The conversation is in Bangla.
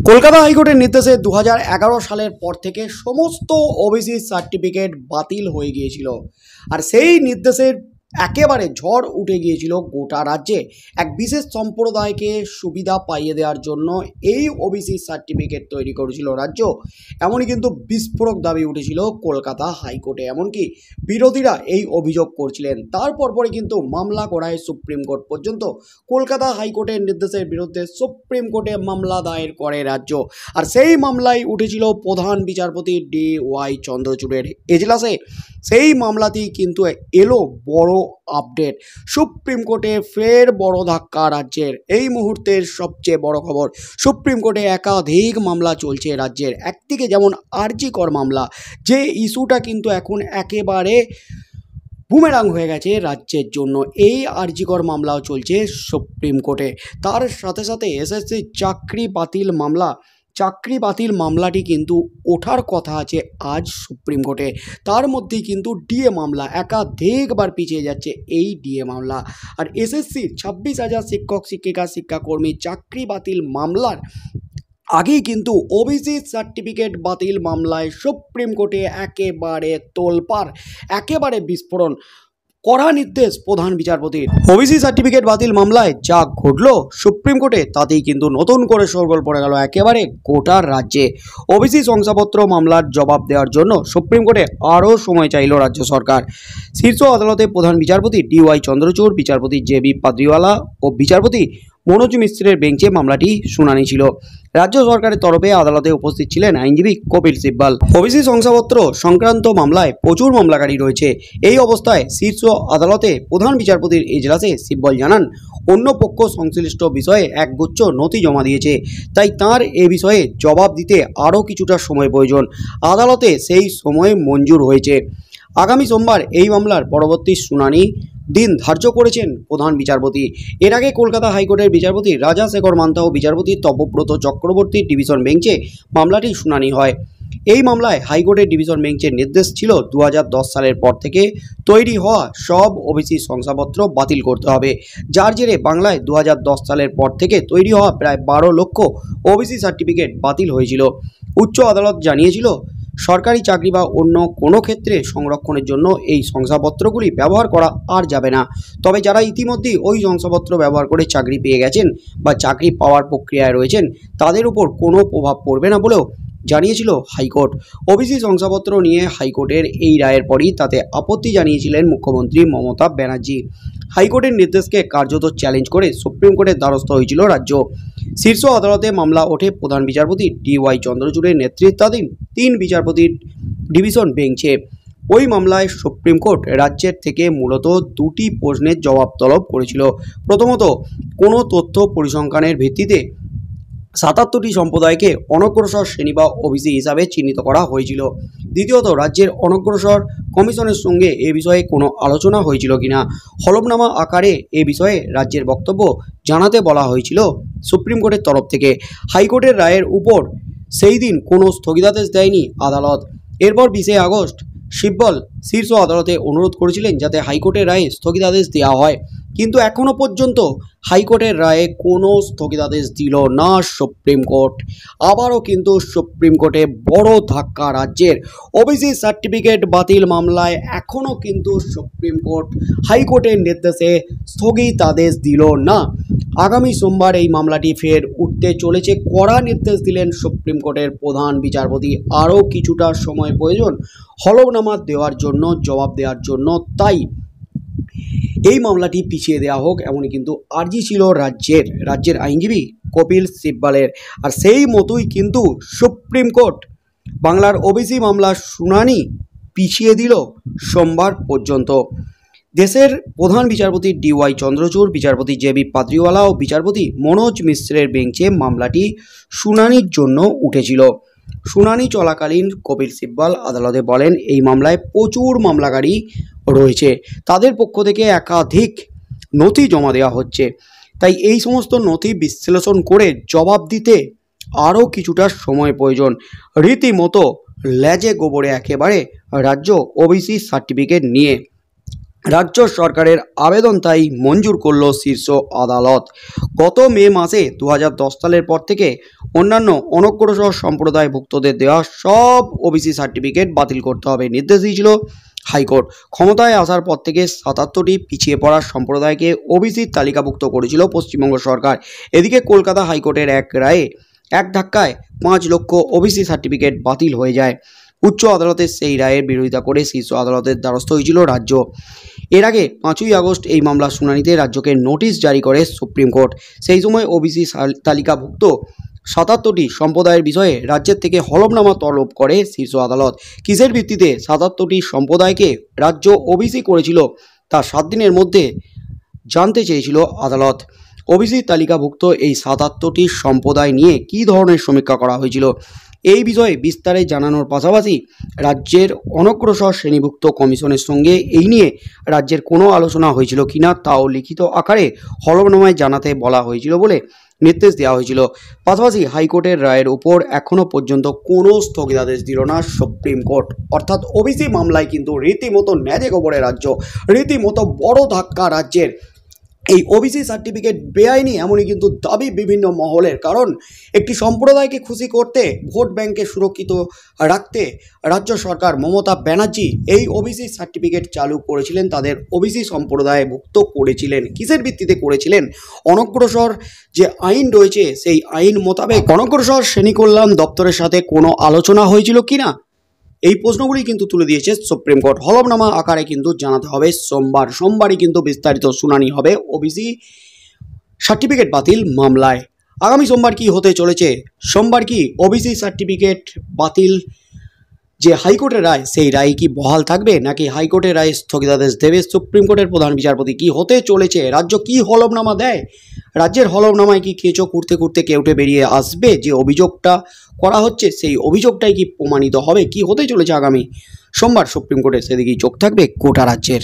কলকাতা হাইকোর্টের নির্দেশে 2011 সালের পর থেকে সমস্ত ওবিসি সার্টিফিকেট বাতিল হয়ে গিয়েছিল। আর সেই নির্দেশের একেবারে ঝড় উঠে গিয়েছিল গোটা রাজ্যে। এক বিশেষ সম্প্রদায়কে সুবিধা পাইয়ে দেওয়ার জন্য এই ওবিসি সার্টিফিকেট তৈরি করেছিল রাজ্য। এমনই কিন্তু বিস্ফোরক দাবি উঠেছিল কলকাতা হাইকোর্টে, এমনকি বিরোধীরা এই অভিযোগ করছিলেন। তারপর পরে কিন্তু মামলা করায় সুপ্রিম কোর্ট পর্যন্ত। কলকাতা হাইকোর্টের নির্দেশের বিরুদ্ধে সুপ্রিম কোর্টে মামলা দায়ের করে রাজ্য। আর সেই মামলায় উঠেছিল প্রধান বিচারপতি DY চন্দ্রচূড়ের এজলাসে। সেই মামলাতেই কিন্তু এলো বড় আপডেট। সুপ্রিম কোর্টে ফের বড় ধাক্কা রাজ্যের। এই মুহূর্তের সবচেয়ে বড় খবর, সুপ্রিম কোর্টে একাধিক মামলা চলছে রাজ্যের। একদিকে যেমন আরজি কর মামলা, যে ইস্যুটা কিন্তু এখন একেবারে বুমেরাং হয়ে গেছে রাজ্যের জন্য। এই আরজি কর মামলাও চলছে সুপ্রিম কোর্টে। তার সাথে সাথে এসএসসি চাকরি বাতিল মামলাটি কিন্তু ওঠার কথা আছে আজ সুপ্রিম কোর্টে। তার মধ্যেই কিন্তু ডিএ মামলা একাধিকবার পিছিয়ে যাচ্ছে এই ডিএ মামলা। আর এসএসসির 26,000 শিক্ষক শিক্ষিকা শিক্ষাকর্মী চাকরি বাতিল মামলার আগেই কিন্তু ওবিসি সার্টিফিকেট বাতিল মামলায় সুপ্রিম কোর্টে একেবারে তোলপাড়, একেবারে বিস্ফোরণ। কড়া নির্দেশ প্রধান বিচারপতির। ওবিসি সার্টিফিকেট বাতিল মামলায় যা ঘটল সুপ্রিম কোর্টে, তাতেই কিন্তু নতুন করে শোরগোল পড়ে গেল একেবারে গোটা রাজ্যে। ওবিসি শংসাপত্র মামলার জবাব দেওয়ার জন্য সুপ্রিম কোর্টে আরও সময় চাইল রাজ্য সরকার। শীর্ষ আদালতে প্রধান বিচারপতি DY চন্দ্রচূড়, বিচারপতি JB পাদ্রিওয়ালা ও বিচারপতি মনোজ মিশ্রের বেঞ্চে মামলাটি শুনানি ছিল। রাজ্য সরকারের তরফে আদালতে উপস্থিত ছিলেন আইনজীবী কপিল সিব্বল। ওবিসি শংসাপত্র সংক্রান্ত মামলায় প্রচুর মামলাকারী রয়েছে। এই অবস্থায় শীর্ষ আদালতে প্রধান বিচারপতির এজলাসে সিব্বল জানান, অন্য পক্ষ সংশ্লিষ্ট বিষয়ে একগুচ্ছ নথি জমা দিয়েছে, তাই তার এ বিষয়ে জবাব দিতে আরও কিছুটা সময় প্রয়োজন। আদালতে সেই সময় মঞ্জুর হয়েছে। আগামী সোমবার এই মামলার পরবর্তী শুনানি দিন ধার্য করেছেন প্রধান বিচারপতি। এর আগে কলকাতা হাইকোর্টের বিচারপতি রাজা শেখর মান্তা ও বিচারপতি তপব্রত চক্রবর্তী ডিভিশন বেঞ্চে মামলাটি শুনানি হয়। এই মামলায় হাইকোর্টের ডিভিশন বেঞ্চের নির্দেশ ছিল 2010 সালের পর থেকে তৈরি হওয়া সব ওবিসি শংসাপত্র বাতিল করতে হবে, যার জেরে বাংলায় 2010 সালের পর থেকে তৈরি হওয়া প্রায় 12 লক্ষ ওবিসি সার্টিফিকেট বাতিল হয়েছিল। উচ্চ আদালত জানিয়েছিল, সরকারি চাকরি বা অন্য কোনো ক্ষেত্রে সংরক্ষণের জন্য এই শংসাপত্রগুলি ব্যবহার করা আর যাবে না। তবে যারা ইতিমধ্যেই ওই শংসাপত্র ব্যবহার করে চাকরি পেয়ে গেছেন বা চাকরি পাওয়ার প্রক্রিয়ায় রয়েছেন, তাদের উপর কোনো প্রভাব পড়বে না বলেও জানিয়েছিল হাইকোর্ট। ওবিসি শংসাপত্র নিয়ে হাইকোর্টের এই রায়ের পরই তাতে আপত্তি জানিয়েছিলেন মুখ্যমন্ত্রী মমতা ব্যানার্জি। হাইকোর্টের নির্দেশকে কার্যত চ্যালেঞ্জ করে সুপ্রিম কোর্টের দ্বারস্থ হয়েছিল রাজ্য। শীর্ষ আদালতে মামলা ওঠে প্রধান বিচারপতি DY চন্দ্রচূড়ের নেতৃত্বাধীন 3 বিচারপতির ডিভিশন বেঞ্চে। ওই মামলায় সুপ্রিম কোর্ট রাজ্যের থেকে মূলত 2টি প্রশ্নের জবাব তলব করেছিল। প্রথমত, কোনো তথ্য পরিসংখ্যানের ভিত্তিতে 77টি সম্প্রদায়কে অনগ্রসর শ্রেণী বা ওবিসি হিসাবে চিহ্নিত করা হয়েছিল। দ্বিতীয়ত, রাজ্যের অনগ্রসর কমিশনের সঙ্গে এ বিষয়ে কোনো আলোচনা হয়েছিল কিনা। হলফনামা আকারে এ বিষয়ে রাজ্যের বক্তব্য জানাতে বলা হয়েছিল সুপ্রিম কোর্টের তরফ থেকে। হাইকোর্টের রায়ের উপর সেই দিন কোনো স্থগিতাদেশ দেয়নি আদালত। এরপর 20 আগস্ট সিব্বল শীর্ষ আদালতে অনুরোধ করেছিলেন যাতে হাইকোর্টের রায়ে স্থগিতাদেশ দেওয়া হয়, কিন্তু এখনও পর্যন্ত হাইকোর্টের রায়ে কোনো স্থগিতাদেশ দিল না সুপ্রিম কোর্ট। আবারও কিন্তু সুপ্রিম কোর্টে বড় ধাক্কা রাজ্যের। ওবিসি সার্টিফিকেট বাতিল মামলায় এখনও কিন্তু সুপ্রিম কোর্ট হাইকোর্টের নির্দেশে স্থগিতাদেশ দিল না। আগামী সোমবার এই মামলাটি ফের উঠতে চলেছে। কড়া নির্দেশ দিলেন সুপ্রিম কোর্টের প্রধান বিচারপতি। আরও কিছুটা সময় প্রয়োজন হলফনামা দেওয়ার জন্য, জবাব দেওয়ার জন্য। তাই এই মামলাটি পিছিয়ে দেওয়া হোক, এমনই কিন্তু আর্জি ছিল রাজ্যের আইনজীবী কপিল সিব্বলের। আর সেই মতোই কিন্তু সুপ্রিম কোর্ট বাংলার ওবিসি মামলার শুনানি পিছিয়ে দিল সোমবার পর্যন্ত। দেশের প্রধান বিচারপতি DY চন্দ্রচূড়, বিচারপতি JB পাদ্রিওয়ালা ও বিচারপতি মনোজ মিশ্রের বেঞ্চে মামলাটি শুনানির জন্য উঠেছিল। শুনানি চলাকালীন কপিল সিব্বল আদালতে বলেন, এই মামলায় প্রচুর মামলাকারী রয়েছে, তাদের পক্ষ থেকে একাধিক নথি জমা দেওয়া হচ্ছে, তাই এই সমস্ত নথি বিশ্লেষণ করে জবাব দিতে আরও কিছুটা সময় প্রয়োজন। রীতিমতো লেজে গোবরে একেবারে রাজ্য ওবিসি সার্টিফিকেট নিয়ে। রাজ্য সরকারের আবেদন তাই মঞ্জুর করল শীর্ষ আদালত। গত মে মাসে 2010 সালের পর থেকে অন্যান্য অনগ্রসর সম্প্রদায়ভুক্তদের দেওয়া সব ওবিসি সার্টিফিকেট বাতিল করতে হবে নির্দেশ দিয়েছিল হাইকোর্ট। ক্ষমতায় আসার পর থেকে 77টি পিছিয়ে পড়া সম্প্রদায়কে ওবিসির তালিকাভুক্ত করেছিল পশ্চিমবঙ্গ সরকার। এদিকে কলকাতা হাইকোর্টের এক রায়ে এক ধাক্কায় 5 লক্ষ ওবিসি সার্টিফিকেট বাতিল হয়ে যায়। উচ্চ আদালতের সেই রায়ের বিরোধিতা করে শীর্ষ আদালতের দ্বারস্থ হয়েছিল রাজ্য। এর আগে 5ই আগস্ট এই মামলার শুনানিতে রাজ্যকে নোটিশ জারি করে সুপ্রিম কোর্ট। সেই সময় ওবিসি তালিকাভুক্ত 77টি সম্প্রদায়ের বিষয়ে রাজ্যের থেকে হলফনামা তলব করে শীর্ষ আদালত। কিসের ভিত্তিতে 77টি সম্প্রদায়কে রাজ্য ওবিসি করেছিল তা 7 দিনের মধ্যে জানতে চেয়েছিল আদালত। ওবিসি তালিকাভুক্ত এই 77টি সম্প্রদায় নিয়ে কী ধরনের সমীক্ষা করা হয়েছিল এই বিষয়ে বিস্তারে জানানোর পাশাপাশি রাজ্যের অনগ্রসর শ্রেণীভুক্ত কমিশনের সঙ্গে এই নিয়ে রাজ্যের কোনো আলোচনা হয়েছিল কিনা তাও লিখিত আকারে হলফনামায় জানাতে বলা হয়েছিল বলে নির্দেশ দেওয়া হয়েছিল। পাশাপাশি হাইকোর্টের রায়ের উপর এখনও পর্যন্ত কোনো স্থগিতাদেশ দিল না সুপ্রিম কোর্ট। অর্থাৎ ওবিসি মামলায় কিন্তু রীতিমতো ন্যাজে গোবরে রাজ্য, রীতিমতো বড় ধাক্কা রাজ্যের। এই ওবিসি সার্টিফিকেট বেআইনি এমনই কিন্তু দাবি বিভিন্ন মহলের। কারণ একটি সম্প্রদায়কে খুশি করতে, ভোট ব্যাংকে সুরক্ষিত রাখতে রাজ্য সরকার মমতা ব্যানার্জি এই ওবিসি সার্টিফিকেট চালু করেছিলেন, তাদের ওবিসি সম্প্রদায়ভুক্ত করেছিলেন। কিসের ভিত্তিতে করেছিলেন? অনগ্রসর যে আইন রয়েছে সেই আইন মোতাবেক অনগ্রসর শ্রেণী কল্যাণ দপ্তরের সাথে কোনো আলোচনা হয়েছিল কিনা এই প্রশ্নগুলি কিন্তু তুলে দিয়েছে সুপ্রিম কোর্ট। হলফনামা আকারে কিন্তু জানাতে হবে সোমবারই কিন্তু বিস্তারিত শুনানি হবে ওবিসি সার্টিফিকেট বাতিল মামলায়। আগামী সোমবার কি হতে চলেছে? সোমবার কি ওবিসি সার্টিফিকেট বাতিল যে হাইকোর্টের রায় সেই রায় কি বহাল থাকবে নাকি হাইকোর্টের রায় স্থগিতাদেশ দেবে সুপ্রিম কোর্টের প্রধান বিচারপতি? কি হতে চলেছে? রাজ্য কি হলফনামা দেয়? রাজ্যের হলফনামায় কি কেঁচো খুঁড়তে কেউটে বেরিয়ে আসবে? যে অভিযোগটা করা হচ্ছে সেই অভিযোগটাই কি প্রমাণিত হবে? কি হতে চলেছে আগামী সোমবার সুপ্রিম কোর্টের, সেদিকেই চোখ থাকবে গোটা রাজ্যের।